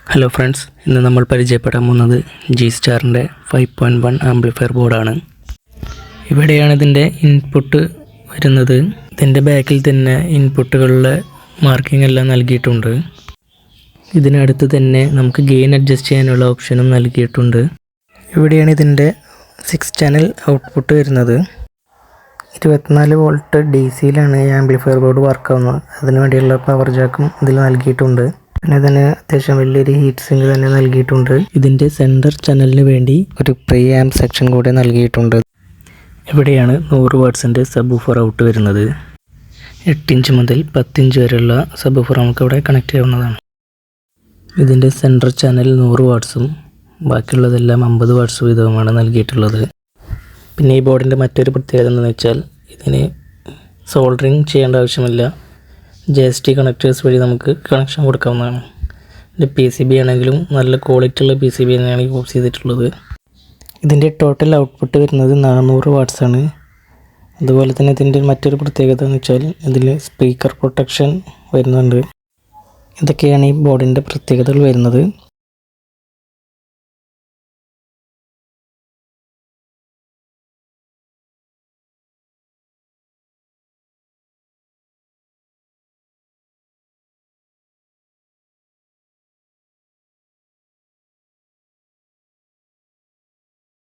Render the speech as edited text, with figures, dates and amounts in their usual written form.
Hello friends, ഇന്ന് നമ്മൾ പരിചയപ്പെടാൻ പോകുന്നത് G-Starൻ്റെ 5.1 ആംപ്ലിഫയർ ബോർഡാണ്. ഇവിടെയാണ് ഇതിൻ്റെ ഇൻപുട്ട് വരുന്നത്. ഇതിൻ്റെ ബാക്കിൽ തന്നെ ഇൻപുട്ടുകളിലെ മാർക്കിംഗ് എല്ലാം നൽകിയിട്ടുണ്ട്. ഇതിനടുത്ത് തന്നെ നമുക്ക് ഗെയിൻ അഡ്ജസ്റ്റ് ചെയ്യാനുള്ള ഓപ്ഷനും നൽകിയിട്ടുണ്ട്. ഇവിടെയാണ് ഇതിൻ്റെ 6 ചാനൽ ഔട്ട്പുട്ട് വരുന്നത്. 24 വോൾട്ട് DC-യിലാണ് ഈ ആംപ്ലിഫയർ ബോർഡ് വർക്കാവുന്നത്. അതിനു വേണ്ടിയുള്ള പവർ ജാക്കും ഇതിൽ നൽകിയിട്ടുണ്ട്. പിന്നെ ഇതിന് അത്യാവശ്യം വലിയൊരു ഹീറ്റ് സിങ്ക് തന്നെ നൽകിയിട്ടുണ്ട്. ഇതിൻ്റെ സെൻറ്റർ ചാനലിന് വേണ്ടി ഒരു പ്രീ ആംപ് സെക്ഷൻ കൂടെ നൽകിയിട്ടുണ്ട്. ഇവിടെയാണ് 100 വാട്ട്സിൻ്റെ സബ് വൂഫർ ഔട്ട് വരുന്നത്. 8 ഇഞ്ച് മുതൽ 10 ഇഞ്ച് വരെയുള്ള സബ് വൂഫർ നമുക്ക് ഇവിടെ കണക്ട് ചെയ്യാവുന്നതാണ്. ഇതിൻ്റെ സെൻറ്റർ ചാനൽ 100 വാട്ട്സും ബാക്കിയുള്ളതെല്ലാം 50 വാട്ട്സ് വീതവുമാണ് നൽകിയിട്ടുള്ളത്. പിന്നെ ഈ ബോർഡിൻ്റെ മറ്റൊരു പ്രത്യേകത എന്താണെന്ന് വെച്ചാൽ ഇതിന് സോൾഡറിങ് ചെയ്യേണ്ട ആവശ്യമില്ല. JST കണക്ടേഴ്സ് വഴി നമുക്ക് കണക്ഷൻ കൊടുക്കാവുന്നതാണ്. ഇതിൻ്റെ PCB ആണെങ്കിലും നല്ല ക്വാളിറ്റി ഉള്ള PCB തന്നെയാണ് യൂസ് ചെയ്തിട്ടുള്ളത്. ഇതിൻ്റെ ടോട്ടൽ ഔട്ട്പുട്ട് വരുന്നത് 400 വാട്ട്സ് ആണ്. അതുപോലെ തന്നെ ഇതിൻ്റെ മറ്റൊരു പ്രത്യേകത എന്ന് വെച്ചാൽ ഇതിൽ സ്പീക്കർ പ്രൊട്ടക്ഷൻ വരുന്നുണ്ട്. ഇതൊക്കെയാണ് ഈ ബോർഡിൻ്റെ പ്രത്യേകതകൾ വരുന്നത്.